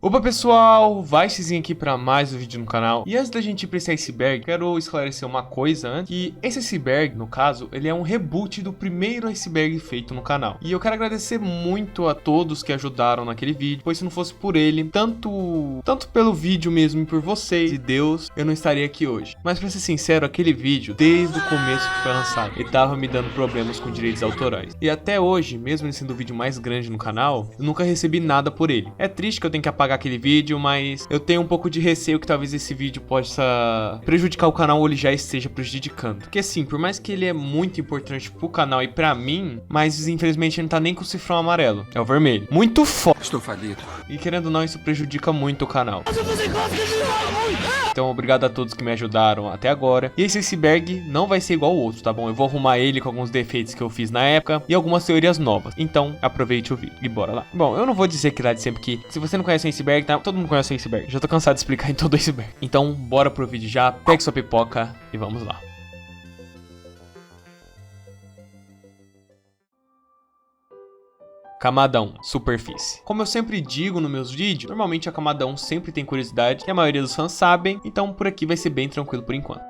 Opa pessoal, Vicezinho aqui para mais um vídeo no canal. E antes da gente ir para esse iceberg, quero esclarecer uma coisa antes, que esse iceberg, no caso, ele é um reboot do primeiro iceberg feito no canal. E eu quero agradecer muito a todos que ajudaram naquele vídeo, pois se não fosse por ele, tanto pelo vídeo mesmo e por vocês e Deus, eu não estaria aqui hoje. Mas pra ser sincero, aquele vídeo, desde o começo que foi lançado, ele tava me dando problemas com direitos autorais. E até hoje, mesmo ele sendo o vídeo mais grande no canal, eu nunca recebi nada por ele. É triste que eu tenho que apagar aquele vídeo, mas eu tenho um pouco de receio que talvez esse vídeo possa prejudicar o canal ou ele já esteja prejudicando. Porque assim, por mais que ele é muito importante pro canal e pra mim, mas infelizmente ele não tá nem com o cifrão amarelo, é o vermelho. Muito foda. Estou falido. E querendo ou não, isso prejudica muito o canal. Então obrigado a todos que me ajudaram até agora. E esse iceberg não vai ser igual ao outro, tá bom? Eu vou arrumar ele com alguns defeitos que eu fiz na época e algumas teorias novas. Então aproveite o vídeo e bora lá. Bom, eu não vou dizer que lá de sempre que se você não conhece o iceberg, tá? Todo mundo conhece o iceberg. Já tô cansado de explicar em todo o iceberg. Então bora pro vídeo já. Pegue sua pipoca e vamos lá. Camada 1, superfície. Como eu sempre digo nos meus vídeos, normalmente a camada 1 sempre tem curiosidade, que a maioria dos fãs sabem, então por aqui vai ser bem tranquilo por enquanto.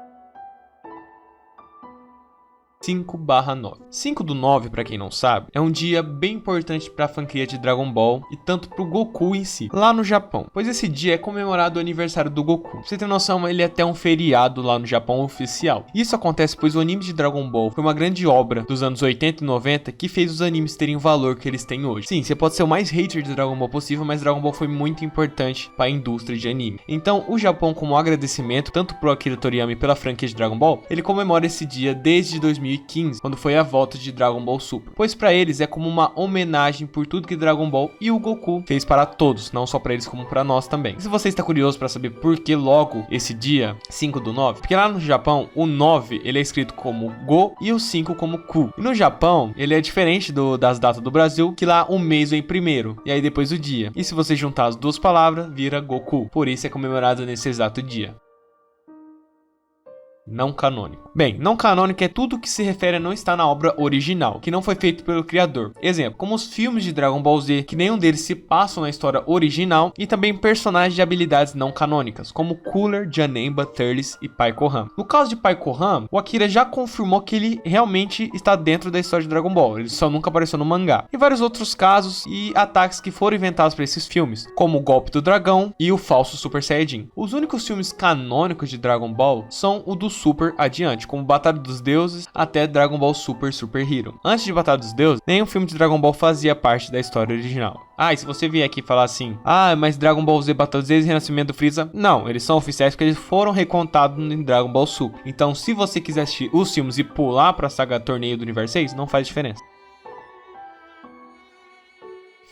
5/9. 5/9, pra quem não sabe, é um dia bem importante pra franquia de Dragon Ball e tanto pro Goku em si, lá no Japão, pois esse dia é comemorado o aniversário do Goku. Pra você ter noção, ele é até um feriado lá no Japão oficial. Isso acontece pois o anime de Dragon Ball foi uma grande obra dos anos 80 e 90 que fez os animes terem o valor que eles têm hoje. Sim, você pode ser o mais hater de Dragon Ball possível, mas Dragon Ball foi muito importante para a indústria de anime. Então, o Japão, como agradecimento tanto pro Akira Toriyama e pela franquia de Dragon Ball, ele comemora esse dia desde 2015, quando foi a volta de Dragon Ball Super. Pois para eles é como uma homenagem por tudo que Dragon Ball e o Goku fez para todos, não só para eles como para nós também. E se você está curioso para saber por que logo esse dia 5/9, porque lá no Japão o 9 ele é escrito como Go e o 5 como Ku. E no Japão ele é diferente das datas do Brasil, que lá o mês vem primeiro e aí depois o dia. E se você juntar as duas palavras, vira Goku. Por isso é comemorado nesse exato dia. Não canônico. Bem, não canônico é tudo que se refere a não estar na obra original, que não foi feito pelo criador. Exemplo, como os filmes de Dragon Ball Z, que nenhum deles se passam na história original, e também personagens de habilidades não canônicas, como Cooler, Janemba, Turles e Pai Gohan. No caso de Pai Gohan, o Akira já confirmou que ele realmente está dentro da história de Dragon Ball, ele só nunca apareceu no mangá. E vários outros casos e ataques que foram inventados para esses filmes, como o golpe do dragão e o falso Super Saiyajin. Os únicos filmes canônicos de Dragon Ball são o do Super adiante, como Batalha dos Deuses até Dragon Ball Super Super Hero. Antes de Batalha dos Deuses, nenhum filme de Dragon Ball fazia parte da história original. E se você vier aqui falar assim, mas Dragon Ball Z, Batalha dos Deuses e Renascimento do Freeza, não, eles são oficiais porque eles foram recontados em Dragon Ball Super. Então, se você quiser assistir os filmes e pular pra saga Torneio do Universo 6, não faz diferença.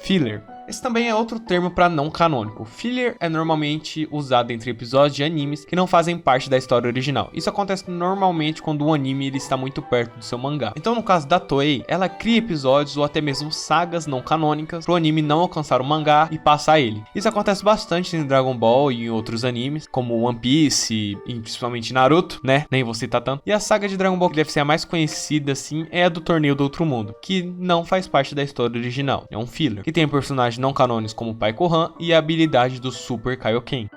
Filler. Esse também é outro termo para não canônico. Filler é normalmente usado entre episódios de animes que não fazem parte da história original. Isso acontece normalmente quando um anime ele está muito perto do seu mangá. Então no caso da Toei, ela cria episódios ou até mesmo sagas não canônicas para o anime não alcançar o mangá e passar ele. Isso acontece bastante em Dragon Ball e em outros animes, como One Piece e principalmente Naruto, né? Nem vou citar tanto. E a saga de Dragon Ball que deve ser a mais conhecida assim é a do Torneio do Outro Mundo, que não faz parte da história original. É um filler, que tem personagens não canônicos como Pai Gohan e a habilidade do Super Kaioken.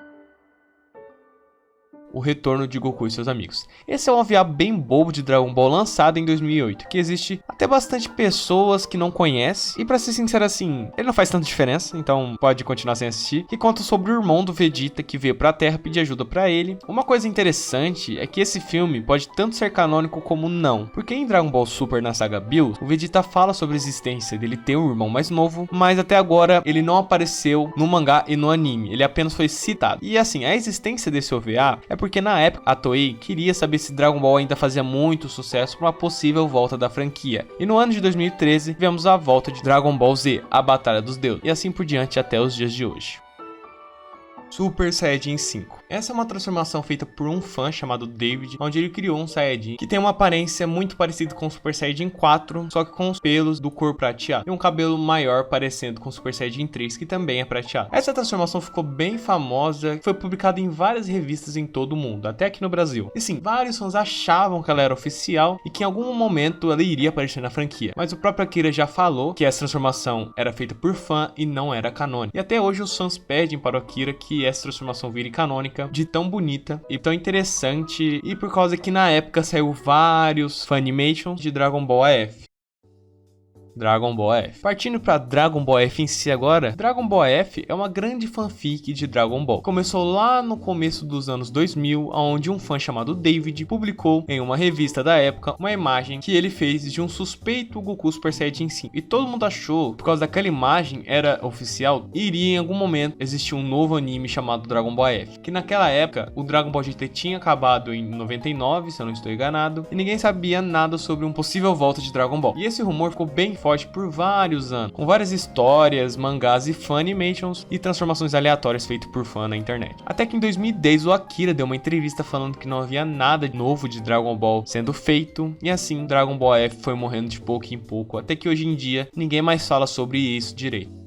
O retorno de Goku e seus amigos. Esse é um OVA bem bobo de Dragon Ball lançado em 2008, que existe até bastante pessoas que não conhecem, e pra ser sincero assim, ele não faz tanta diferença, então pode continuar sem assistir, que conta sobre o irmão do Vegeta que veio pra Terra pedir ajuda pra ele. Uma coisa interessante é que esse filme pode tanto ser canônico como não, porque em Dragon Ball Super na saga Bills, o Vegeta fala sobre a existência dele ter um irmão mais novo, mas até agora ele não apareceu no mangá e no anime, ele apenas foi citado. E assim, a existência desse OVA é porque na época a Toei queria saber se Dragon Ball ainda fazia muito sucesso para uma possível volta da franquia. E no ano de 2013 vemos a volta de Dragon Ball Z, a Batalha dos Deuses, e assim por diante até os dias de hoje. Super Saiyajin 5. Essa é uma transformação feita por um fã chamado David, onde ele criou um Saiyajin que tem uma aparência muito parecida com o Super Saiyajin 4, só que com os pelos do corpo prateado, e um cabelo maior parecendo com o Super Saiyajin 3, que também é prateado. Essa transformação ficou bem famosa, foi publicada em várias revistas em todo o mundo, até aqui no Brasil. E sim, vários fãs achavam que ela era oficial e que em algum momento ela iria aparecer na franquia, mas o próprio Akira já falou que essa transformação era feita por fã e não era canônica. E até hoje os fãs pedem para o Akira que essa transformação vire canônica, de tão bonita e tão interessante, e por causa que na época saiu vários Funimations de Dragon Ball AF. Dragon Ball F. Partindo para Dragon Ball F em si agora, Dragon Ball F é uma grande fanfic de Dragon Ball. Começou lá no começo dos anos 2000, onde um fã chamado David publicou em uma revista da época uma imagem que ele fez de um suspeito Goku Super Saiyajin 5. E todo mundo achou, por causa daquela imagem era oficial, iria em algum momento existir um novo anime chamado Dragon Ball F. Que naquela época o Dragon Ball GT tinha acabado em 99, se eu não estou enganado, e ninguém sabia nada sobre um possível volta de Dragon Ball. E esse rumor ficou bem forte por vários anos, com várias histórias, mangás e Funimations e transformações aleatórias feitas por fã na internet. Até que em 2010 o Akira deu uma entrevista falando que não havia nada novo de Dragon Ball sendo feito, e assim Dragon Ball F foi morrendo de pouco em pouco, até que hoje em dia ninguém mais fala sobre isso direito.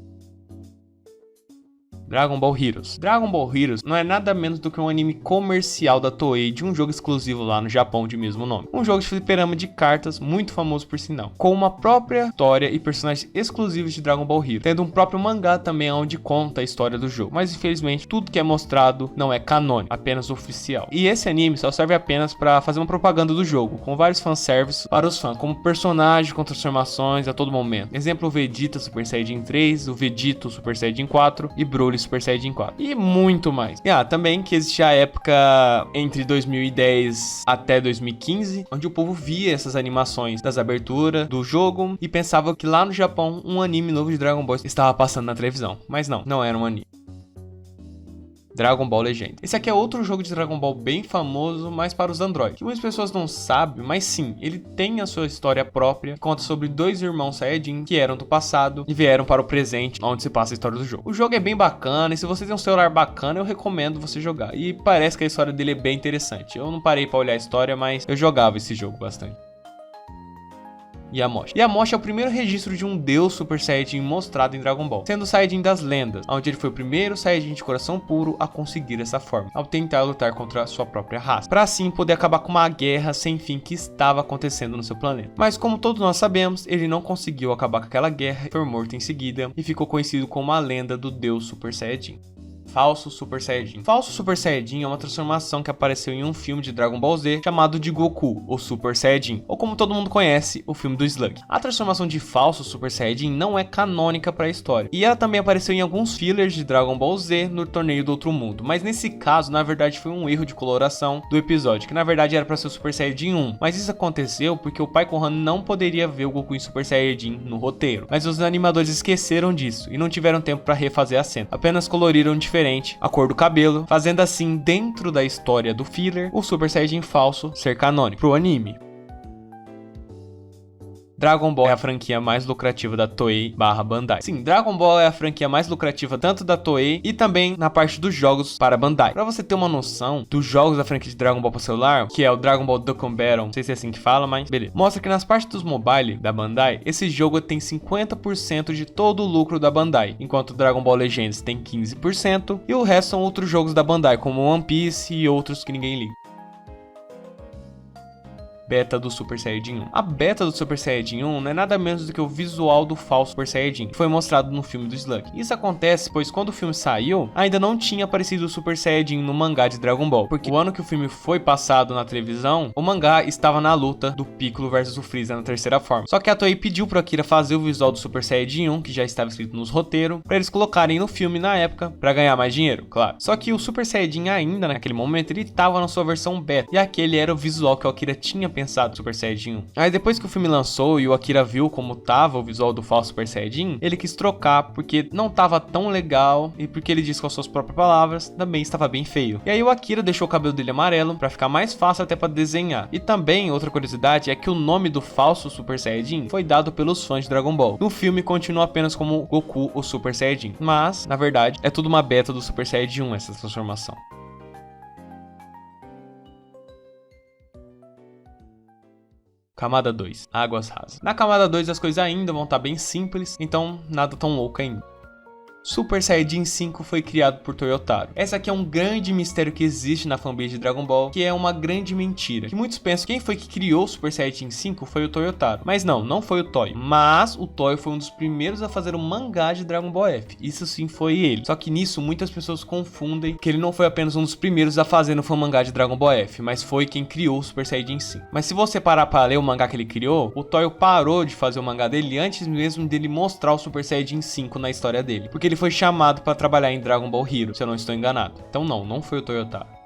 Dragon Ball Heroes. Dragon Ball Heroes não é nada menos do que um anime comercial da Toei de um jogo exclusivo lá no Japão de mesmo nome. Um jogo de fliperama de cartas muito famoso por sinal, com uma própria história e personagens exclusivos de Dragon Ball Heroes, tendo um próprio mangá também onde conta a história do jogo. Mas infelizmente tudo que é mostrado não é canônico, apenas oficial. E esse anime só serve apenas para fazer uma propaganda do jogo, com vários fanservices para os fãs, como personagem com transformações a todo momento. Exemplo, o Vegeta Super Saiyajin 3, o Vegito Super Saiyajin 4 e Broly Super Saiyajin 4 e muito mais. E também que existia a época entre 2010 até 2015, onde o povo via essas animações das aberturas do jogo e pensava que lá no Japão um anime novo de Dragon Ball estava passando na televisão, mas não era um anime. Dragon Ball Legend. Esse aqui é outro jogo de Dragon Ball bem famoso, mas para os Android. Que muitas pessoas não sabem, mas sim, ele tem a sua história própria, que conta sobre dois irmãos Saiyajin que eram do passado e vieram para o presente, onde se passa a história do jogo. O jogo é bem bacana, e se você tem um celular bacana, eu recomendo você jogar. E parece que a história dele é bem interessante. Eu não parei para olhar a história, mas eu jogava esse jogo bastante. Yamoshi. Yamoshi é o primeiro registro de um deus Super Saiyajin mostrado em Dragon Ball, sendo o Saiyajin das lendas, onde ele foi o primeiro Saiyajin de coração puro a conseguir essa forma, ao tentar lutar contra a sua própria raça, para assim poder acabar com uma guerra sem fim que estava acontecendo no seu planeta. Mas como todos nós sabemos, ele não conseguiu acabar com aquela guerra, foi morto em seguida e ficou conhecido como a lenda do deus Super Saiyajin. Falso Super Saiyajin. Falso Super Saiyajin é uma transformação que apareceu em um filme de Dragon Ball Z chamado de Goku, o Super Saiyajin, ou como todo mundo conhece, o filme do Slug. A transformação de Falso Super Saiyajin não é canônica para a história, e ela também apareceu em alguns fillers de Dragon Ball Z no Torneio do Outro Mundo, mas nesse caso, na verdade, foi um erro de coloração do episódio, que na verdade era para ser o Super Saiyajin 1, mas isso aconteceu porque o pai Kohan não poderia ver o Goku em Super Saiyajin no roteiro, mas os animadores esqueceram disso e não tiveram tempo para refazer a cena, apenas coloriram diferente a cor do cabelo, fazendo assim, dentro da história do filler, o Super Saiyajin falso ser canônico pro anime. Dragon Ball é a franquia mais lucrativa da Toei/Bandai. Sim, Dragon Ball é a franquia mais lucrativa tanto da Toei e também na parte dos jogos para Bandai. Pra você ter uma noção dos jogos da franquia de Dragon Ball para celular, que é o Dragon Ball Dokkan Battle, não sei se é assim que fala, mas beleza. Mostra que nas partes dos mobile da Bandai, esse jogo tem 50% de todo o lucro da Bandai, enquanto o Dragon Ball Legends tem 15% e o resto são outros jogos da Bandai, como One Piece e outros que ninguém liga. Beta do Super Saiyajin 1. A beta do Super Saiyajin 1 não é nada menos do que o visual do falso Super Saiyajin, que foi mostrado no filme do Slug. Isso acontece pois quando o filme saiu, ainda não tinha aparecido o Super Saiyajin no mangá de Dragon Ball, porque o ano que o filme foi passado na televisão, o mangá estava na luta do Piccolo versus o Freeza na terceira forma. Só que a Toei pediu pro Akira fazer o visual do Super Saiyajin 1, que já estava escrito nos roteiros, para eles colocarem no filme na época, para ganhar mais dinheiro, claro. Só que o Super Saiyajin ainda naquele momento, ele estava na sua versão beta, e aquele era o visual que o Akira tinha pensado pensado Super Saiyajin 1. Aí depois que o filme lançou e o Akira viu como tava o visual do falso Super Saiyajin, ele quis trocar porque não tava tão legal e porque ele disse com as suas próprias palavras, também estava bem feio. E aí o Akira deixou o cabelo dele amarelo pra ficar mais fácil até pra desenhar. E também, outra curiosidade é que o nome do falso Super Saiyajin foi dado pelos fãs de Dragon Ball. No filme continua apenas como Goku, o Super Saiyajin, mas, na verdade, é tudo uma beta do Super Saiyajin 1 essa transformação. Camada 2, Águas Rasas. Na camada 2 as coisas ainda vão estar bem simples, então nada tão louco ainda. Super Saiyajin 5 foi criado por Toyotaro. Essa aqui é um grande mistério que existe na fanbase de Dragon Ball, que é uma grande mentira. Que muitos pensam que quem foi que criou o Super Saiyajin 5 foi o Toyotaro. Mas não foi o Toy. Mas o Toy foi um dos primeiros a fazer o mangá de Dragon Ball F. Isso sim foi ele. Só que nisso muitas pessoas confundem que ele não foi apenas um dos primeiros a fazer no mangá de Dragon Ball F, mas foi quem criou o Super Saiyajin 5. Mas se você parar para ler o mangá que ele criou, o Toy parou de fazer o mangá dele antes mesmo dele mostrar o Super Saiyajin 5 na história dele. Porque ele foi chamado para trabalhar em Dragon Ball Hero, se eu não estou enganado. Então não foi o Toyotaro.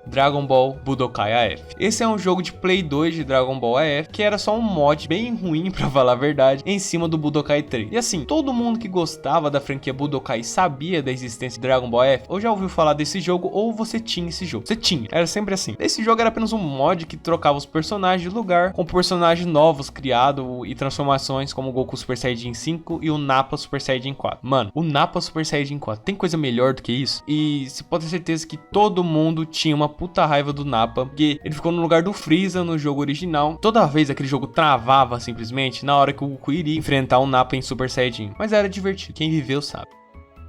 Dragon Ball Budokai AF. Esse é um jogo de Play 2 de Dragon Ball AF, que era só um mod bem ruim, pra falar a verdade, em cima do Budokai 3. E assim, todo mundo que gostava da franquia Budokai sabia da existência de Dragon Ball AF, ou já ouviu falar desse jogo, ou você tinha esse jogo. Você tinha, era sempre assim. Esse jogo era apenas um mod que trocava os personagens de lugar, com personagens novos criados e transformações, como o Goku Super Saiyajin 5 e o Nappa Super Saiyajin 4. Mano, o Nappa Super Saiyajin 4, tem coisa melhor do que isso? E você pode ter certeza que todo mundo tinha uma puta raiva do Nappa, porque ele ficou no lugar do Freeza no jogo original. Toda vez aquele jogo travava simplesmente na hora que o Goku iria enfrentar o Nappa em Super Saiyajin. Mas era divertido, quem viveu sabe.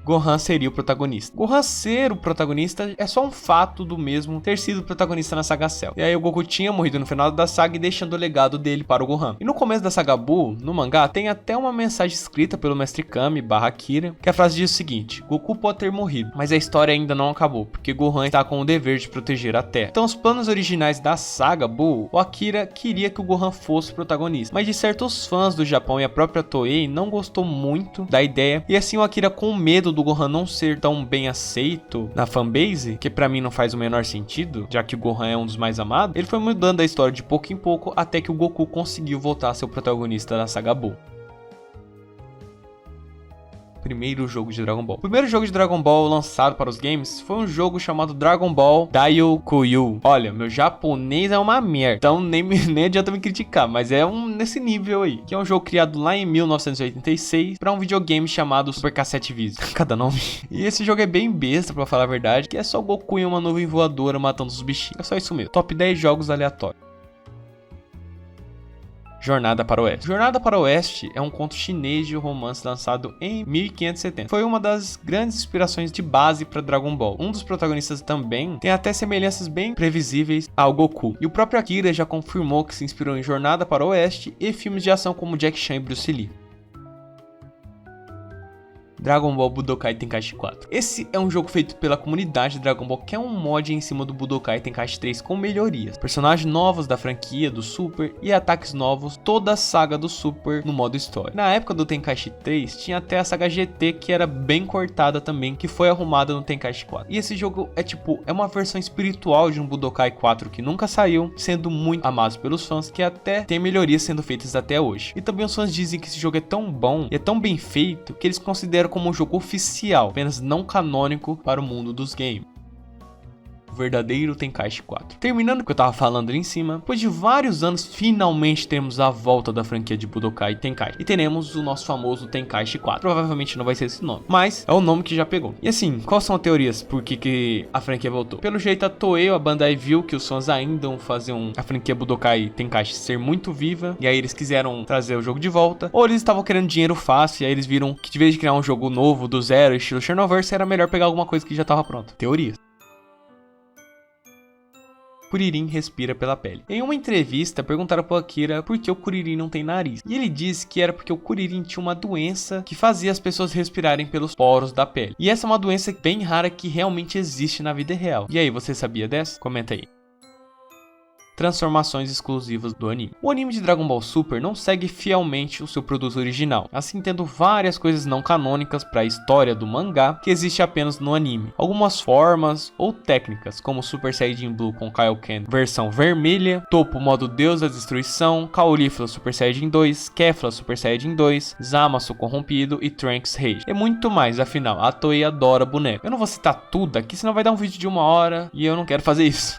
Gohan seria o protagonista. Gohan ser o protagonista é só um fato do mesmo ter sido o protagonista na saga Cell. E aí o Goku tinha morrido no final da saga e deixando o legado dele para o Gohan. E no começo da saga Buu, no mangá, tem até uma mensagem escrita pelo Mestre Kami /Akira, que a frase diz o seguinte: Goku pode ter morrido, mas a história ainda não acabou, porque Gohan está com o dever de proteger a Terra. Então os planos originais da saga Buu, o Akira queria que o Gohan fosse o protagonista, mas de certos fãs do Japão e a própria Toei não gostou muito da ideia, e assim o Akira, com medo do Gohan não ser tão bem aceito na fanbase, que pra mim não faz o menor sentido, já que o Gohan é um dos mais amados, ele foi mudando a história de pouco em pouco até que o Goku conseguiu voltar a ser o protagonista da saga Buu. Primeiro jogo de Dragon Ball. O primeiro jogo de Dragon Ball lançado para os games foi um jogo chamado Dragon Ball Daiokuyu. Olha, meu japonês é uma merda, então nem adianta me criticar, mas é nesse nível aí. Que é um jogo criado lá em 1986 para um videogame chamado Super Cassette Vision. Cada nome. E esse jogo é bem besta, pra falar a verdade, que é só Goku em uma nuvem voadora matando os bichinhos. É só isso mesmo. Top 10 jogos aleatórios. Jornada para o Oeste. Jornada para o Oeste é um conto chinês de romance lançado em 1570. Foi uma das grandes inspirações de base para Dragon Ball. Um dos protagonistas também tem até semelhanças bem previsíveis ao Goku. E o próprio Akira já confirmou que se inspirou em Jornada para o Oeste e filmes de ação como Jack Chan e Bruce Lee. Dragon Ball Budokai Tenkaichi 4. Esse é um jogo feito pela comunidade de Dragon Ball, que é um mod em cima do Budokai Tenkaichi 3 com melhorias, personagens novos da franquia do Super e ataques novos, toda a saga do Super no modo história. Na época do Tenkaichi 3 tinha até a saga GT, que era bem cortada também, que foi arrumada no Tenkaichi 4. E esse jogo é uma versão espiritual de um Budokai 4 que nunca saiu, sendo muito amado pelos fãs, que até tem melhorias sendo feitas até hoje. E também os fãs dizem que esse jogo é tão bom e é tão bem feito que eles consideram como um jogo oficial, apenas não canônico para o mundo dos games. O verdadeiro Tenkaichi 4. Terminando o que eu tava falando ali em cima, depois de vários anos, finalmente temos a volta da franquia de Budokai Tenkaichi. E teremos o nosso famoso Tenkaichi 4. Provavelmente não vai ser esse nome, mas é o nome que já pegou. E assim, quais são as teorias por que a franquia voltou? Pelo jeito, a Toei, a Bandai, viu que os fãs ainda vão fazer a franquia Budokai Tenkaichi ser muito viva, e aí eles quiseram trazer o jogo de volta, ou eles estavam querendo dinheiro fácil, e aí eles viram que de vez de criar um jogo novo, do zero, estilo Xenoverse, era melhor pegar alguma coisa que já tava pronta. Teorias. Kuririn respira pela pele. Em uma entrevista, perguntaram pro Akira por que o Kuririn não tem nariz. E ele disse que era porque o Kuririn tinha uma doença que fazia as pessoas respirarem pelos poros da pele. E essa é uma doença bem rara que realmente existe na vida real. E aí, você sabia dessa? Comenta aí. Transformações exclusivas do anime. O anime de Dragon Ball Super não segue fielmente o seu produto original, assim tendo várias coisas não canônicas para a história do mangá que existe apenas no anime. Algumas formas ou técnicas, como Super Saiyajin Blue com Kaioken versão vermelha, Toppo modo Deus da Destruição, Caulifla Super Saiyajin 2, Kefla Super Saiyajin 2, Zamasu corrompido e Trunks Rage. E muito mais, afinal, a Toei adora boneco. Eu não vou citar tudo aqui, senão vai dar um vídeo de 1 hora e eu não quero fazer isso.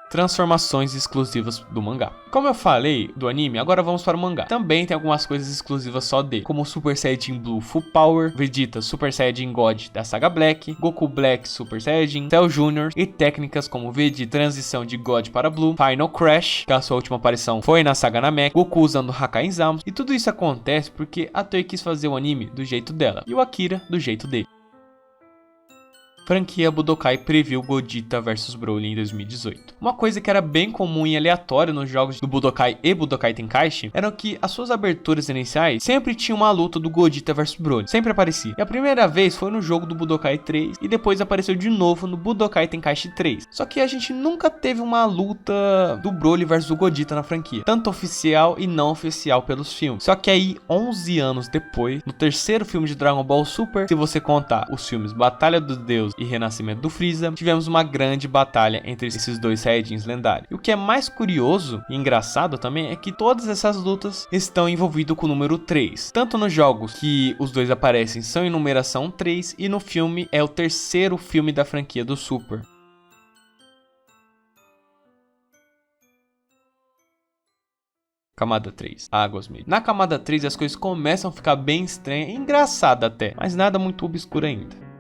Transformações exclusivas do mangá. Como eu falei do anime, agora vamos para o mangá. Também tem algumas coisas exclusivas só dele, como Super Saiyajin Blue Full Power, Vegeta Super Saiyajin God da saga Black, Goku Black Super Saiyajin, Cell Jr. e técnicas como Vegeta transição de God para Blue, Final Crash, que a sua última aparição foi na saga Namek, Goku usando Hakai Zamos, e tudo isso acontece porque a Toei quis fazer o anime do jeito dela e o Akira do jeito dele. Franquia Budokai previu Gogeta vs Broly em 2018. Uma coisa que era bem comum e aleatória nos jogos do Budokai e Budokai Tenkaichi era que as suas aberturas iniciais sempre tinham uma luta do Gogeta vs Broly, sempre aparecia. E a primeira vez foi no jogo do Budokai 3 e depois apareceu de novo no Budokai Tenkaichi 3. Só que a gente nunca teve uma luta do Broly vs o Gogeta na franquia, tanto oficial e não oficial pelos filmes. Só que aí, 11 anos depois, no terceiro filme de Dragon Ball Super, se você contar os filmes Batalha dos Deuses e Renascimento do Freeza, tivemos uma grande batalha entre esses dois Saiyajins lendários. E o que é mais curioso e engraçado também é que todas essas lutas estão envolvidas com o número 3. Tanto nos jogos que os dois aparecem são em numeração 3 e no filme é o terceiro filme da franquia do Super. Camada 3, Águas Mid. Na camada 3 as coisas começam a ficar bem estranhas e engraçadas até, mas nada muito obscuro ainda.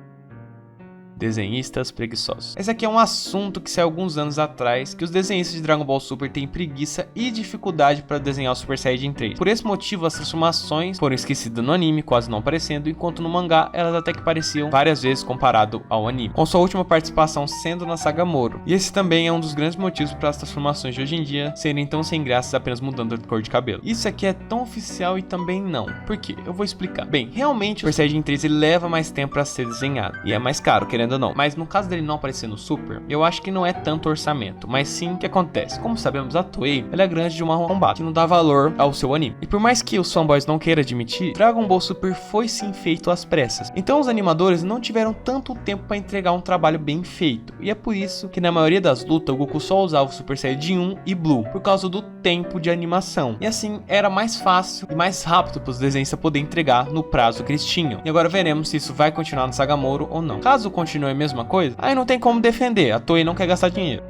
Desenhistas preguiçosos. Esse aqui é um assunto que saiu alguns anos atrás, que os desenhistas de Dragon Ball Super têm preguiça e dificuldade para desenhar o Super Saiyajin 3. Por esse motivo, as transformações foram esquecidas no anime, quase não aparecendo, enquanto no mangá elas até que apareciam várias vezes comparado ao anime, com sua última participação sendo na saga Moro. E esse também é um dos grandes motivos para as transformações de hoje em dia serem tão sem graça, apenas mudando de cor de cabelo. Isso aqui é tão oficial e também não. Por quê? Eu vou explicar. Bem, realmente o Super Saiyajin 3 ele leva mais tempo para ser desenhado e é mais caro, querendo ou não. Mas no caso dele não aparecer no Super, eu acho que não é tanto orçamento, mas sim o que acontece. Como sabemos, a Toei ela é grande de uma arrombada, que não dá valor ao seu anime. E por mais que os fanboys não queiram admitir, Dragon Ball Super foi sim feito às pressas. Então os animadores não tiveram tanto tempo para entregar um trabalho bem feito. E é por isso que na maioria das lutas o Goku só usava o Super Saiyajin 1 e Blue, por causa do tempo de animação. E assim era mais fácil e mais rápido para os desenhistas poderem entregar no prazo que eles tinham. E agora veremos se isso vai continuar no Saga Moro ou não. Caso continue a mesma coisa, aí não tem como defender, a Toei não quer gastar dinheiro.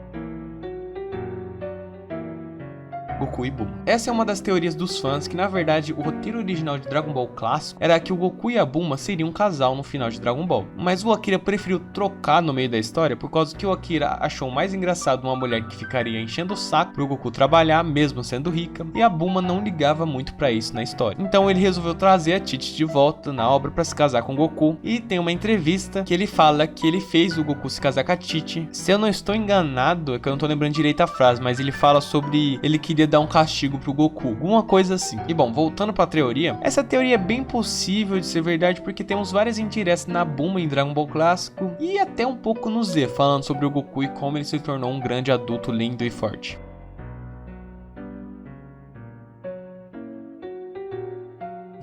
Goku e Bulma. Essa é uma das teorias dos fãs que na verdade o roteiro original de Dragon Ball clássico era que o Goku e a Bulma seriam um casal no final de Dragon Ball, mas o Akira preferiu trocar no meio da história por causa que o Akira achou mais engraçado uma mulher que ficaria enchendo o saco pro Goku trabalhar mesmo sendo rica, e a Bulma não ligava muito pra isso na história. Então ele resolveu trazer a Titi de volta na obra pra se casar com o Goku, e tem uma entrevista que ele fala que ele fez o Goku se casar com a Titi. Se eu não estou enganado, é que eu não tô lembrando direito a frase, mas ele fala sobre ele queria dar um castigo pro Goku, alguma coisa assim. E bom, voltando pra teoria, essa teoria é bem possível de ser verdade porque temos várias indiretas na Bulma em Dragon Ball clássico e até um pouco no Z, falando sobre o Goku e como ele se tornou um grande adulto lindo e forte.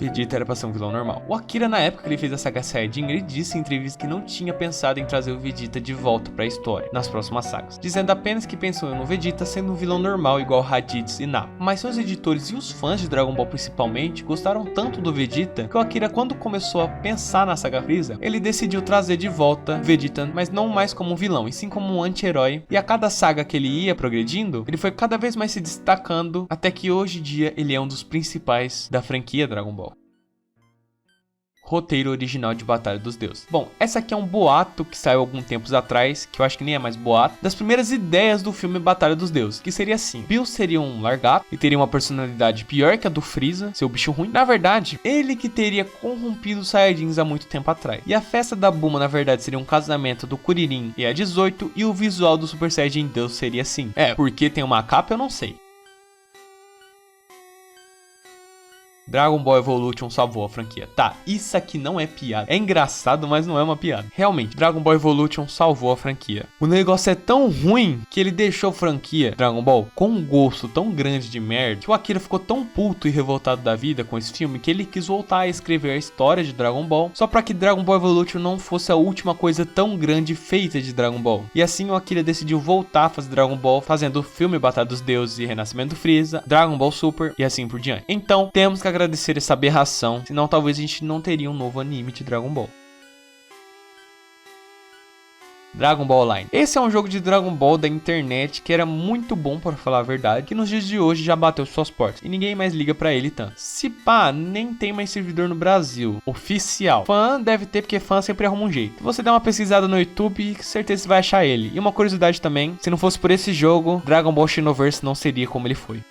Vegeta era pra ser um vilão normal. O Akira, na época que ele fez a saga Saiyajin, ele disse em entrevista que não tinha pensado em trazer o Vegeta de volta pra história, nas próximas sagas, dizendo apenas que pensou no Vegeta sendo um vilão normal igual Raditz e Nappa. Mas seus editores e os fãs de Dragon Ball principalmente gostaram tanto do Vegeta que o Akira, quando começou a pensar na saga Freeza, ele decidiu trazer de volta Vegeta, mas não mais como um vilão, e sim como um anti-herói. E a cada saga que ele ia progredindo, ele foi cada vez mais se destacando, até que hoje em dia ele é um dos principais da franquia Dragon Ball. Roteiro original de Batalha dos Deuses. Bom, essa aqui é um boato que saiu alguns tempos atrás, que eu acho que nem é mais boato, das primeiras ideias do filme Batalha dos Deuses, que seria assim: Bill seria um largato e teria uma personalidade pior que a do Freeza, seu bicho ruim. Na verdade, ele que teria corrompido os Saiyajins há muito tempo atrás. E a festa da Bulma, na verdade, seria um casamento do Kuririn e a 18, e o visual do Super Saiyajin Deus seria assim. Porque tem uma capa, eu não sei. Dragon Ball Evolution salvou a franquia. Tá, isso aqui não é piada. É engraçado, mas não é uma piada. Realmente, Dragon Ball Evolution salvou a franquia. O negócio é tão ruim que ele deixou a franquia Dragon Ball com um gosto tão grande de merda que o Akira ficou tão puto e revoltado da vida com esse filme que ele quis voltar a escrever a história de Dragon Ball só pra que Dragon Ball Evolution não fosse a última coisa tão grande feita de Dragon Ball. E assim o Akira decidiu voltar a fazer Dragon Ball, fazendo o filme Batalha dos Deuses e Renascimento do Freeza, Dragon Ball Super e assim por diante. Então, temos que agradecer essa aberração, senão talvez a gente não teria um novo anime de Dragon Ball. Dragon Ball Online. Esse é um jogo de Dragon Ball da internet que era muito bom, para falar a verdade, que nos dias de hoje já bateu suas portas e ninguém mais liga pra ele tanto. Se pá, nem tem mais servidor no Brasil oficial. Fã deve ter, porque fã sempre arruma um jeito. Se você der uma pesquisada no YouTube, com certeza você vai achar ele. E uma curiosidade também, se não fosse por esse jogo, Dragon Ball Xenoverse não seria como ele foi.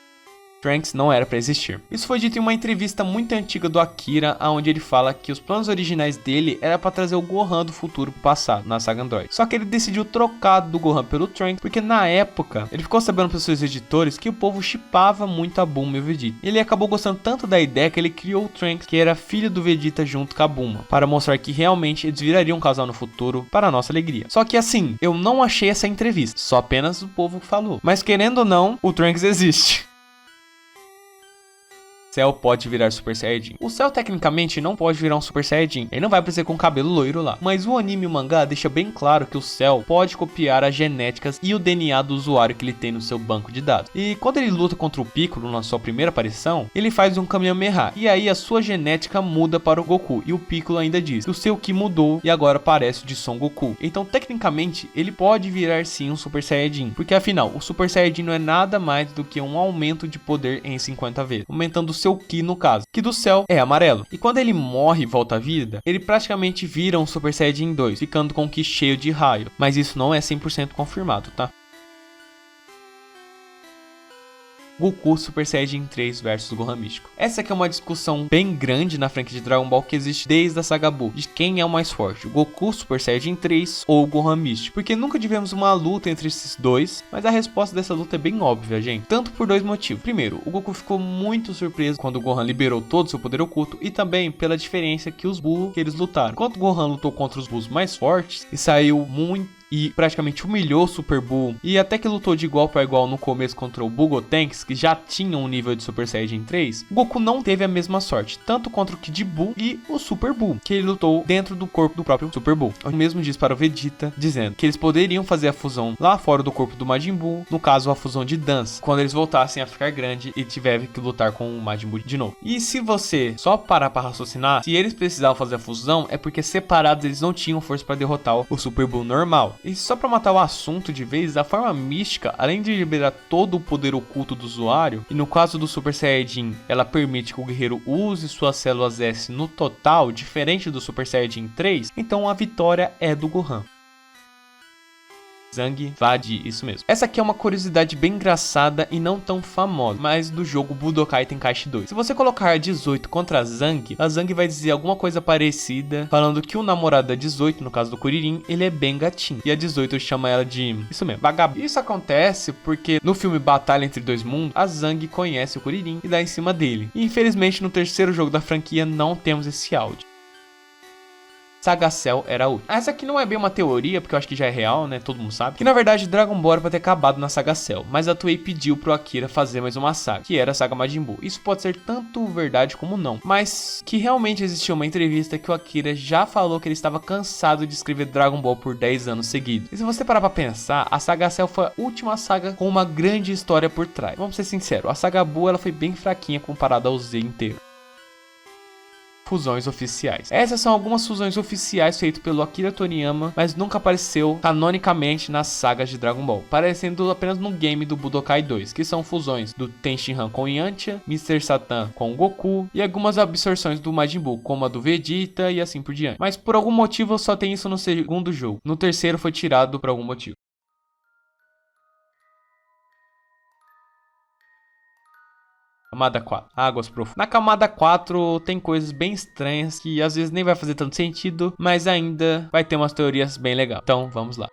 Trunks não era para existir. Isso foi dito em uma entrevista muito antiga do Akira, onde ele fala que os planos originais dele era para trazer o Gohan do futuro pro passado, na saga Android. Só que ele decidiu trocar do Gohan pelo Trunks, porque na época, ele ficou sabendo pelos seus editores que o povo shippava muito a Bulma e o Vegeta. Ele acabou gostando tanto da ideia que ele criou o Trunks, que era filho do Vegeta junto com a Bulma, para mostrar que realmente eles virariam um casal no futuro, para a nossa alegria. Só que assim, eu não achei essa entrevista, só apenas o povo falou. Mas querendo ou não, o Trunks existe. Cell pode virar Super Saiyajin. O Cell tecnicamente não pode virar um Super Saiyajin, ele não vai aparecer com o cabelo loiro lá. Mas o anime e o mangá deixa bem claro que o Cell pode copiar as genéticas e o DNA do usuário que ele tem no seu banco de dados. E quando ele luta contra o Piccolo na sua primeira aparição, ele faz um Kamehameha, e aí a sua genética muda para o Goku, e o Piccolo ainda diz que o seu Ki mudou e agora parece o de Son Goku. Então tecnicamente ele pode virar sim um Super Saiyajin, porque afinal o Super Saiyajin não é nada mais do que um aumento de poder em 50 vezes, aumentando o seu Ki no caso, que do Cell é amarelo. E quando ele morre e volta à vida, ele praticamente vira um Super Saiyajin 2, ficando com o Ki cheio de raio, mas isso não é 100% confirmado, tá? Goku Super Saiyajin 3 versus Gohan Místico. Essa aqui é uma discussão bem grande na franquia de Dragon Ball que existe desde a saga Buu, de quem é o mais forte, o Goku Super Saiyajin 3 ou o Gohan Místico, porque nunca tivemos uma luta entre esses dois, mas a resposta dessa luta é bem óbvia, gente, tanto por dois motivos. Primeiro, o Goku ficou muito surpreso quando o Gohan liberou todo o seu poder oculto, e também pela diferença que os Buu que eles lutaram. Enquanto o Gohan lutou contra os Buus mais fortes e saiu muito e praticamente humilhou o Super Buu, e até que lutou de igual para igual no começo contra o Buu Gotenks, que já tinha um nível de Super Saiyajin 3, o Goku não teve a mesma sorte, tanto contra o Kid Buu e o Super Buu, que ele lutou dentro do corpo do próprio Super Buu. O mesmo diz para o Vegeta, dizendo que eles poderiam fazer a fusão lá fora do corpo do Majin Buu, no caso a fusão de Dance, quando eles voltassem a ficar grande e tiverem que lutar com o Majin Buu de novo. E se você só parar para raciocinar, se eles precisavam fazer a fusão, é porque separados eles não tinham força para derrotar o Super Buu normal. E só para matar o assunto de vez, a forma mística, além de liberar todo o poder oculto do usuário, e no caso do Super Saiyajin, ela permite que o guerreiro use suas células S no total, diferente do Super Saiyajin 3, então a vitória é do Gohan. Zang Vadi, isso mesmo. Essa aqui é uma curiosidade bem engraçada e não tão famosa, mas do jogo Budokai Tenkaichi 2. Se você colocar 18 contra a Zang vai dizer alguma coisa parecida, falando que o namorado da 18, no caso do Kuririn, ele é bem gatinho. E a 18 chama ela de, isso mesmo, vagabundo. Isso acontece porque no filme Batalha entre Dois Mundos, a Zang conhece o Kuririn e dá em cima dele. E infelizmente no terceiro jogo da franquia não temos esse áudio. Saga Cell era a última. Essa aqui não é bem uma teoria, porque eu acho que já é real, né? Todo mundo sabe. Que na verdade Dragon Ball era pra ter acabado na Saga Cell, mas a Toei pediu pro Akira fazer mais uma saga, que era a Saga Majin Buu. Isso pode ser tanto verdade como não, mas que realmente existiu uma entrevista que o Akira já falou que ele estava cansado de escrever Dragon Ball por 10 anos seguidos. E se você parar pra pensar, a Saga Cell foi a última saga com uma grande história por trás. Vamos ser sinceros, a Saga Buu ela foi bem fraquinha comparada ao Z inteiro. Fusões oficiais. Essas são algumas fusões oficiais feitas pelo Akira Toriyama, mas nunca apareceu canonicamente nas sagas de Dragon Ball, aparecendo apenas no game do Budokai 2, que são fusões do Tenshinhan com Yantia, Mr. Satan com Goku e algumas absorções do Majin Buu, como a do Vegeta e assim por diante. Mas por algum motivo só tem isso no segundo jogo. No terceiro foi tirado por algum motivo. Camada 4, águas profundas. Na camada 4 tem coisas bem estranhas que às vezes nem vai fazer tanto sentido, mas ainda vai ter umas teorias bem legais. Então vamos lá.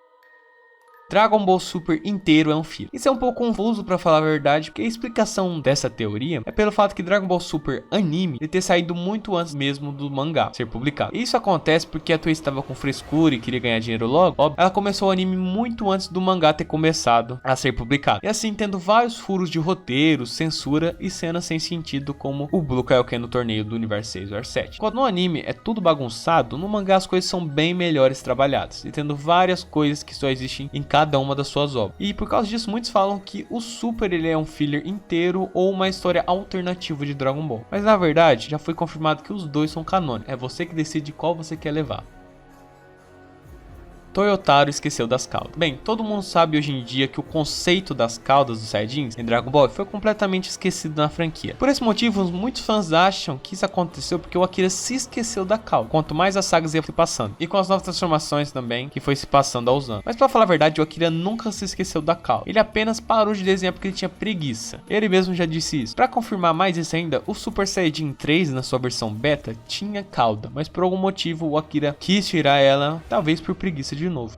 Dragon Ball Super inteiro é um filler. Isso é um pouco confuso pra falar a verdade, porque a explicação dessa teoria é pelo fato que Dragon Ball Super anime ele ter saído muito antes mesmo do mangá ser publicado. E isso acontece porque a Toei estava com frescura e queria ganhar dinheiro logo. Óbvio, ela começou o anime muito antes do mangá ter começado a ser publicado. E assim, tendo vários furos de roteiro, censura e cenas sem sentido, como o Blue Kaioken no torneio do Universo 6 vs 7. Quando no anime é tudo bagunçado, no mangá as coisas são bem melhores trabalhadas, e tendo várias coisas que só existem em cada uma das suas obras. E por causa disso, muitos falam que o Super ele é um filler inteiro ou uma história alternativa de Dragon Ball. Mas na verdade, já foi confirmado que os dois são canônicos. É você que decide qual você quer levar. Toyotaro esqueceu das caudas. Bem, todo mundo sabe hoje em dia que o conceito das caudas dos Saiyajins em Dragon Ball foi completamente esquecido na franquia. Por esse motivo, muitos fãs acham que isso aconteceu porque o Akira se esqueceu da cauda, quanto mais as sagas iam se passando, e com as novas transformações também que foi se passando aos anos. Mas pra falar a verdade, o Akira nunca se esqueceu da cauda. Ele apenas parou de desenhar porque ele tinha preguiça. Ele mesmo já disse isso. Pra confirmar mais isso ainda, o Super Saiyajin 3 na sua versão beta tinha cauda, mas por algum motivo o Akira quis tirar ela, talvez por preguiça de novo.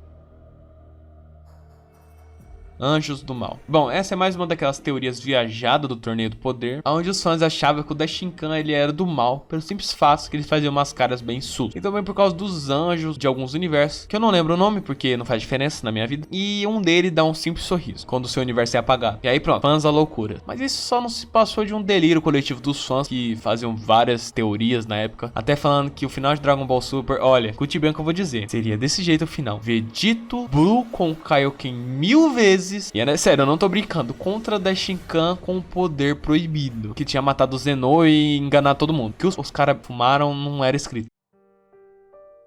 Anjos do Mal. Bom, essa é mais uma daquelas teorias viajadas do Torneio do Poder, onde os fãs achavam que o Dashinkan ele era do mal, pelo simples fato que ele fazia umas caras bem sus. E também por causa dos anjos de alguns universos, que eu não lembro o nome porque não faz diferença na minha vida, e um deles dá um simples sorriso, quando o seu universo é apagado. E aí pronto, fãs à loucura. Mas isso só não se passou de um delírio coletivo dos fãs, que faziam várias teorias na época, até falando que o final de Dragon Ball Super, olha, Gucci Branco eu vou dizer, seria desse jeito o final. Vegito Blue com Kaioken 1000 vezes. E é sério, eu não tô brincando. Contra Dashinkan com o poder proibido, que tinha matado o Zenô e enganado todo mundo. Que os caras fumaram não era escrito.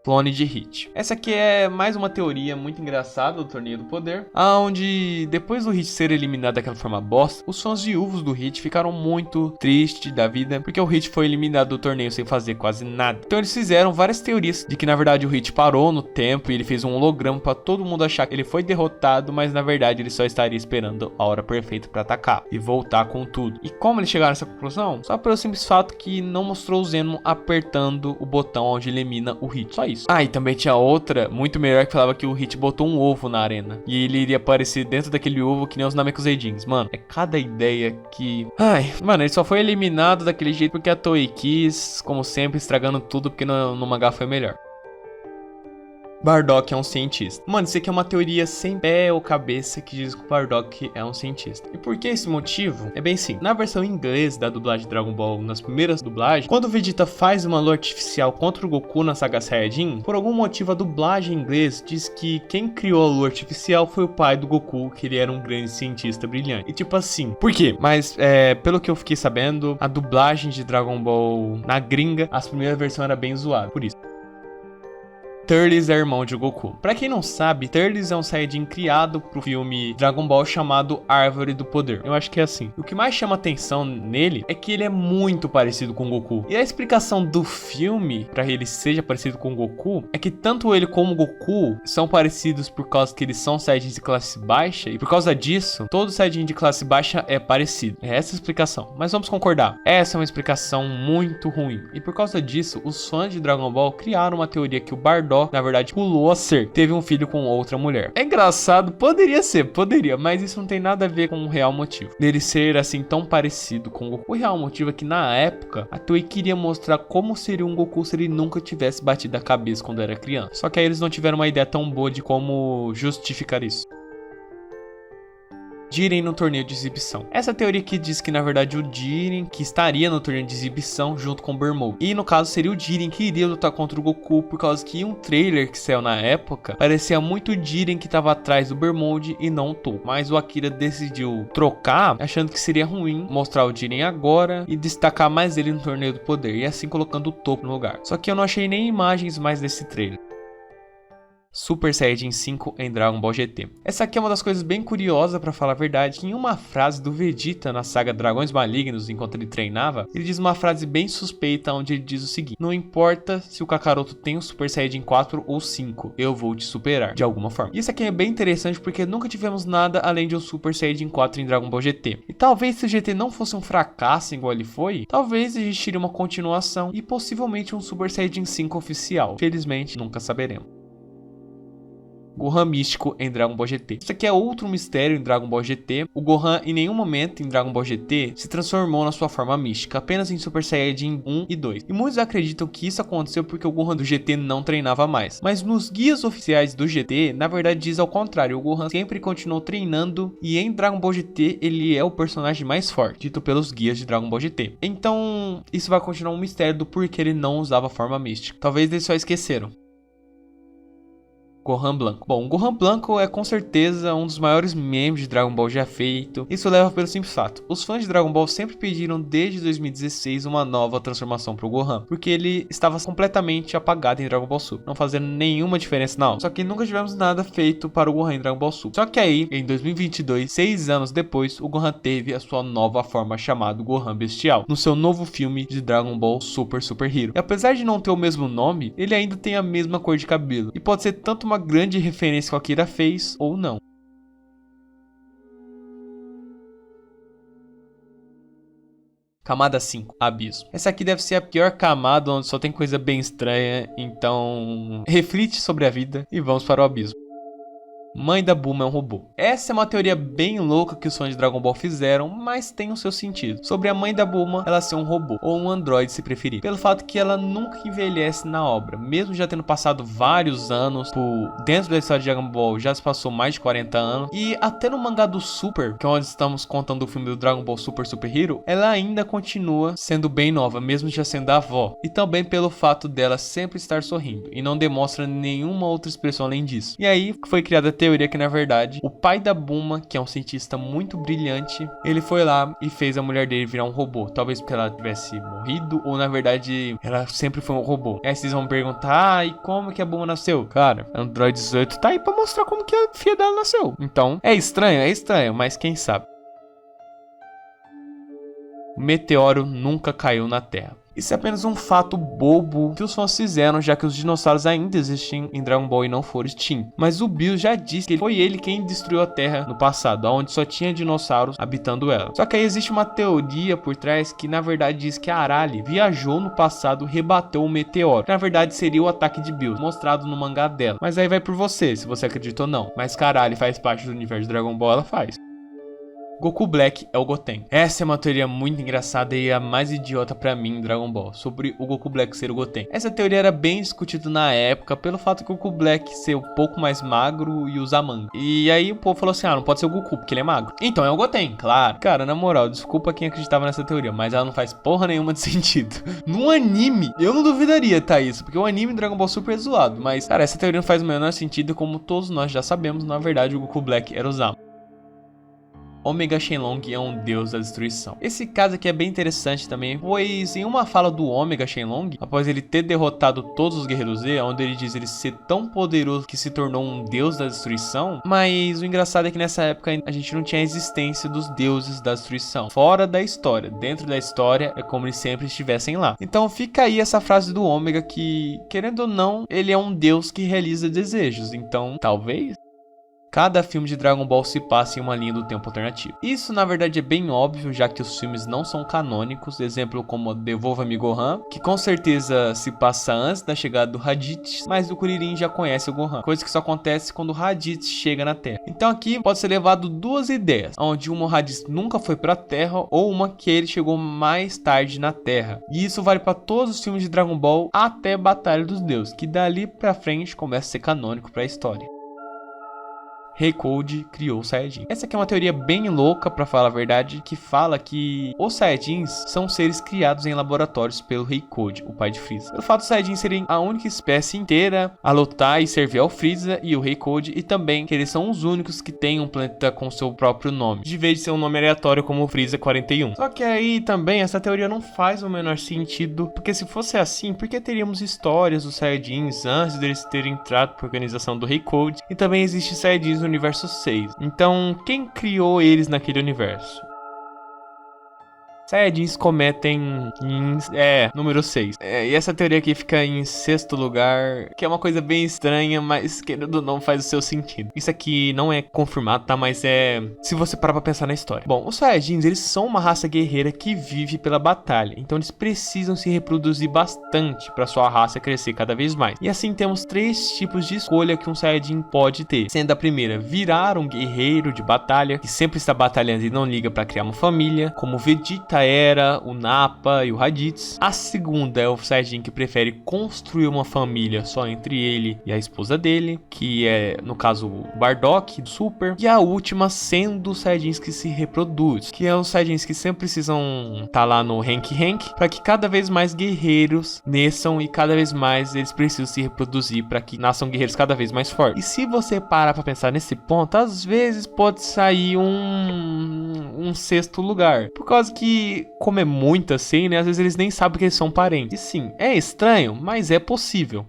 Clone de Hit. Essa aqui é mais uma teoria muito engraçada do Torneio do Poder, onde depois do Hit ser eliminado daquela forma bosta, os fãs viúvos do Hit ficaram muito tristes da vida, porque o Hit foi eliminado do torneio sem fazer quase nada. Então eles fizeram várias teorias de que na verdade o Hit parou no tempo e ele fez um holograma para todo mundo achar que ele foi derrotado, mas na verdade ele só estaria esperando a hora perfeita para atacar e voltar com tudo. E como eles chegaram nessa conclusão? Só pelo simples fato que não mostrou o Zeno apertando o botão onde elimina o Hit. Só isso. Ah, e também tinha outra, muito melhor, que falava que o Hit botou um ovo na arena. E ele iria aparecer dentro daquele ovo que nem os Namekuseidins. Mano, é cada ideia que... Ai, mano, ele só foi eliminado daquele jeito porque a Toei quis, como sempre, estragando tudo porque no mangá foi melhor. Bardock é um cientista. Mano, isso aqui é uma teoria sem pé ou cabeça que diz que o Bardock é um cientista. E por que esse motivo? É bem simples. Na versão inglesa da dublagem de Dragon Ball, nas primeiras dublagens, quando o Vegeta faz uma lua artificial contra o Goku na saga Saiyajin, por algum motivo a dublagem inglesa diz que quem criou a lua artificial foi o pai do Goku, que ele era um grande cientista brilhante. E tipo assim, por quê? Mas pelo que eu fiquei sabendo, a dublagem de Dragon Ball na gringa, as primeiras versões era bem zoada, por isso. Turles é irmão de Goku. Pra quem não sabe, Turles é um Saiyajin criado pro filme Dragon Ball chamado Árvore do Poder. Eu acho que é assim. O que mais chama atenção nele é que ele é muito parecido com Goku. E a explicação do filme pra ele seja parecido com Goku é que tanto ele como Goku são parecidos por causa que eles são Saiyajins de classe baixa, e por causa disso, todo Saiyajin de classe baixa é parecido. É essa a explicação. Mas vamos concordar, essa é uma explicação muito ruim. E por causa disso, os fãs de Dragon Ball criaram uma teoria que o Bardock na verdade pulou a cerca, teve um filho com outra mulher. É engraçado, poderia, mas isso não tem nada a ver com o real motivo dele ser assim tão parecido com o Goku. O real motivo é que na época a Toei queria mostrar como seria um Goku se ele nunca tivesse batido a cabeça quando era criança. Só que aí eles não tiveram uma ideia tão boa de como justificar isso. Jiren no torneio de exibição. Essa teoria que diz que na verdade o Jiren que estaria no torneio de exibição junto com o Bermode. E no caso seria o Jiren que iria lutar contra o Goku, por causa que um trailer que saiu na época parecia muito o Jiren que estava atrás do Bermode e não o Toppo. Mas o Akira decidiu trocar, achando que seria ruim mostrar o Jiren agora e destacar mais ele no torneio do poder, e assim colocando o Toppo no lugar. Só que eu não achei nem imagens mais desse trailer. Super Saiyajin 5 em Dragon Ball GT. Essa aqui é uma das coisas bem curiosas pra falar a verdade, que em uma frase do Vegeta na saga Dragões Malignos, enquanto ele treinava, ele diz uma frase bem suspeita, onde ele diz o seguinte: não importa se o Kakaroto tem o Super Saiyajin 4 ou 5, eu vou te superar, de alguma forma. Isso aqui é bem interessante porque nunca tivemos nada além de um Super Saiyajin 4 em Dragon Ball GT. E talvez se o GT não fosse um fracasso igual ele foi, talvez existiria uma continuação e possivelmente um Super Saiyajin 5 oficial. Felizmente, nunca saberemos. Gohan místico em Dragon Ball GT. Isso aqui é outro mistério em Dragon Ball GT. O Gohan em nenhum momento em Dragon Ball GT se transformou na sua forma mística, apenas em Super Saiyajin 1 e 2. E muitos acreditam que isso aconteceu porque o Gohan do GT não treinava mais. Mas nos guias oficiais do GT, na verdade diz ao contrário, o Gohan sempre continuou treinando e em Dragon Ball GT ele é o personagem mais forte, dito pelos guias de Dragon Ball GT. Então, isso vai continuar um mistério do porquê ele não usava a forma mística. Talvez eles só esqueceram. Gohan Blanco. Bom, o Gohan Blanco é com certeza um dos maiores memes de Dragon Ball já feito. Isso leva pelo simples fato: os fãs de Dragon Ball sempre pediram desde 2016 uma nova transformação pro Gohan, porque ele estava completamente apagado em Dragon Ball Super, não fazendo nenhuma diferença não. Só que nunca tivemos nada feito para o Gohan em Dragon Ball Super. Só que aí, em 2022, 6 anos depois, o Gohan teve a sua nova forma chamada Gohan Bestial, no seu novo filme de Dragon Ball Super Super Hero. E apesar de não ter o mesmo nome, ele ainda tem a mesma cor de cabelo, e pode ser tanto uma grande referência que o Akira fez ou não. Camada 5, Abismo. Essa aqui deve ser a pior camada, onde só tem coisa bem estranha, então reflite sobre a vida e vamos para o abismo. Mãe da Bulma é um robô. Essa é uma teoria bem louca que os fãs de Dragon Ball fizeram, mas tem o seu sentido. Sobre a mãe da Bulma, ela ser um robô, ou um androide se preferir. Pelo fato que ela nunca envelhece na obra, mesmo já tendo passado vários anos, dentro da história de Dragon Ball já se passou mais de 40 anos. E até no mangá do Super, que é onde estamos contando o filme do Dragon Ball Super Super Hero, ela ainda continua sendo bem nova, mesmo já sendo a avó. E também pelo fato dela sempre estar sorrindo, e não demonstra nenhuma outra expressão além disso. E aí foi criada a teoria que, na verdade, o pai da Bulma, que é um cientista muito brilhante, ele foi lá e fez a mulher dele virar um robô. Talvez porque ela tivesse morrido, ou na verdade, ela sempre foi um robô. Aí vocês vão perguntar, e como que a Bulma nasceu? Cara, Android 18 tá aí pra mostrar como que a filha dela nasceu. Então, é estranho, mas quem sabe? O meteoro nunca caiu na Terra. Isso é apenas um fato bobo que os fãs fizeram, já que os dinossauros ainda existem em Dragon Ball e não foram extintos. Mas o Bills já disse que foi ele quem destruiu a Terra no passado, onde só tinha dinossauros habitando ela. Só que aí existe uma teoria por trás que na verdade diz que a Arale viajou no passado e rebateu o meteoro, que na verdade seria o ataque de Bills, mostrado no mangá dela. Mas aí vai por você, se você acredita ou não. Mas que a Arale faz parte do universo de Dragon Ball, ela faz. Goku Black é o Goten. Essa é uma teoria muito engraçada e a mais idiota pra mim em Dragon Ball, sobre o Goku Black ser o Goten. Essa teoria era bem discutida na época, pelo fato que o Goku Black ser um pouco mais magro e usar manga. E aí o povo falou assim, não pode ser o Goku, porque ele é magro. Então é o Goten, claro. Cara, na moral, desculpa quem acreditava nessa teoria, mas ela não faz porra nenhuma de sentido. No anime, eu não duvidaria, tá, isso, porque o anime Dragon Ball Super é zoado, mas, cara, essa teoria não faz o menor sentido, como todos nós já sabemos, na verdade o Goku Black era o Zama. Omega Shenlong é um deus da destruição. Esse caso aqui é bem interessante também, pois em uma fala do Omega Shenlong, após ele ter derrotado todos os Guerreiros Z, onde ele diz ele ser tão poderoso que se tornou um deus da destruição, mas o engraçado é que nessa época a gente não tinha a existência dos deuses da destruição, fora da história. Dentro da história é como eles sempre estivessem lá. Então fica aí essa frase do Omega que, querendo ou não, ele é um deus que realiza desejos, então talvez... Cada filme de Dragon Ball se passa em uma linha do tempo alternativa. Isso na verdade é bem óbvio, já que os filmes não são canônicos, exemplo como Devolva-me Gohan, que com certeza se passa antes da chegada do Raditz, mas o Kuririn já conhece o Gohan, coisa que só acontece quando o Raditz chega na Terra. Então aqui pode ser levado duas ideias, onde uma o Raditz nunca foi para a Terra, ou uma que ele chegou mais tarde na Terra. E isso vale para todos os filmes de Dragon Ball até Batalha dos Deuses, que dali pra frente começa a ser canônico para a história. Rei Code criou os Saiyajins. Essa aqui é uma teoria bem louca, pra falar a verdade, que fala que os Saiyajins são seres criados em laboratórios pelo Rei Code, o pai de Freeza. Pelo fato dos Saiyajins serem a única espécie inteira a lutar e servir ao Freeza e o Rei Code, e também que eles são os únicos que têm um planeta com seu próprio nome, de vez de ser um nome aleatório como o Freeza 41. Só que aí também essa teoria não faz o menor sentido, porque se fosse assim, por que teríamos histórias dos Saiyajins antes deles terem entrado para a organização do Rei Code? E também existe Saiyajins no universo 6. Então, quem criou eles naquele universo? Saiyajins cometem número 6. E essa teoria aqui fica em sexto lugar, que é uma coisa bem estranha, mas querendo ou não faz o seu sentido. Isso aqui não é confirmado, tá? Mas se você parar pra pensar na história. Bom, os Saiyajins, eles são uma raça guerreira que vive pela batalha. Então eles precisam se reproduzir bastante pra sua raça crescer cada vez mais. E assim temos 3 tipos de escolha que um Saiyajin pode ter. Sendo a primeira, virar um guerreiro de batalha, que sempre está batalhando e não liga pra criar uma família, como o Vegeta era, o Nappa e o Raditz. A segunda é o Saiyajin que prefere construir uma família só entre ele e a esposa dele, que é, no caso, o Bardock do Super. E a última sendo os Saiyajins que se reproduz, que é os Saiyajins que sempre precisam estar lá no Rank para que cada vez mais guerreiros nasçam e cada vez mais eles precisam se reproduzir para que nasçam guerreiros cada vez mais fortes. E se você parar para pensar nesse ponto, às vezes pode sair um sexto lugar, por causa que, como é muito assim, né, às vezes eles nem sabem que eles são parentes. E sim, é estranho, mas é possível.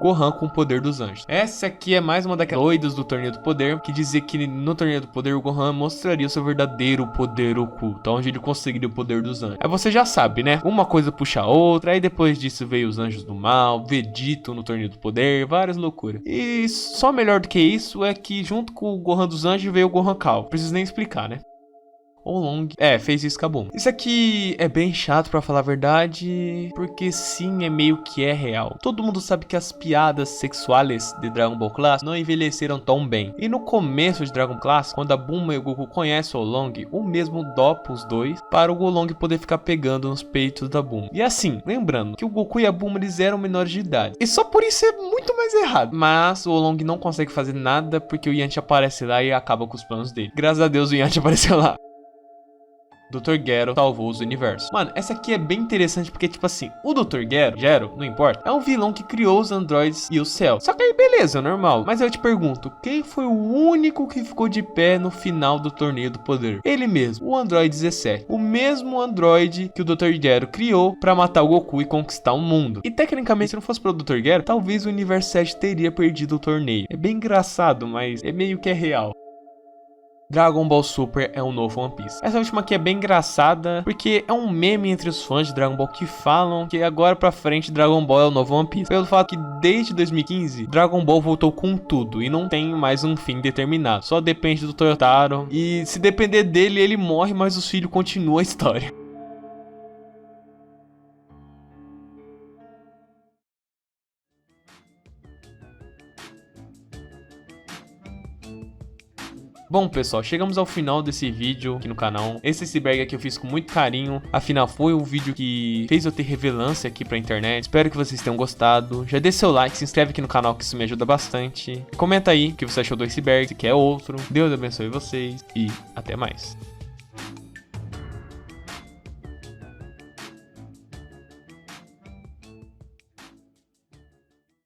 Gohan com o poder dos anjos. Essa aqui é mais uma daquelas doidas do Torneio do Poder, que dizia que no Torneio do Poder o Gohan mostraria o seu verdadeiro poder oculto, onde ele conseguiria o poder dos anjos. Aí você já sabe, né? Uma coisa puxa a outra, aí depois disso veio os Anjos do Mal, Vegeta no Torneio do Poder, várias loucuras. E só melhor do que isso é que junto com o Gohan dos Anjos veio o Gohan Calvo. Preciso nem explicar, né? O Long fez isso com a Bulma. Isso aqui é bem chato pra falar a verdade, porque sim, é meio que real. Todo mundo sabe que as piadas sexuais de Dragon Ball Classic não envelheceram tão bem. E no começo de Dragon Classic, quando a Bulma e o Goku conhecem o Long, o mesmo dopa os dois para o Long poder ficar pegando nos peitos da Bulma. E assim, lembrando que o Goku e a Bulma eles eram menores de idade. E só por isso é muito mais errado. Mas o Long não consegue fazer nada porque o Yanti aparece lá e acaba com os planos dele. Graças a Deus o Yanti apareceu lá. Dr. Gero salvou os universos. Mano, essa aqui é bem interessante porque, tipo assim, o Dr. Gero, não importa, é um vilão que criou os androides e o céu. Só que aí, beleza, normal. Mas eu te pergunto, quem foi o único que ficou de pé no final do Torneio do Poder? Ele mesmo, o Android 17. O mesmo androide que o Dr. Gero criou pra matar o Goku e conquistar o mundo. E tecnicamente, se não fosse pro Dr. Gero, talvez o Universo 7 teria perdido o torneio. É bem engraçado, mas é meio que real. Dragon Ball Super é um novo One Piece. Essa última aqui é bem engraçada, porque é um meme entre os fãs de Dragon Ball que falam que agora pra frente Dragon Ball é o novo One Piece. Pelo fato que desde 2015, Dragon Ball voltou com tudo e não tem mais um fim determinado. Só depende do Toyotaro e se depender dele, ele morre, mas os filhos continuam a história. Bom, pessoal, chegamos ao final desse vídeo aqui no canal. Esse iceberg aqui eu fiz com muito carinho, afinal foi um vídeo que fez eu ter relevância aqui pra internet. Espero que vocês tenham gostado. Já deixa seu like, se inscreve aqui no canal que isso me ajuda bastante. Comenta aí o que você achou do iceberg, se quer outro. Deus abençoe vocês e até mais.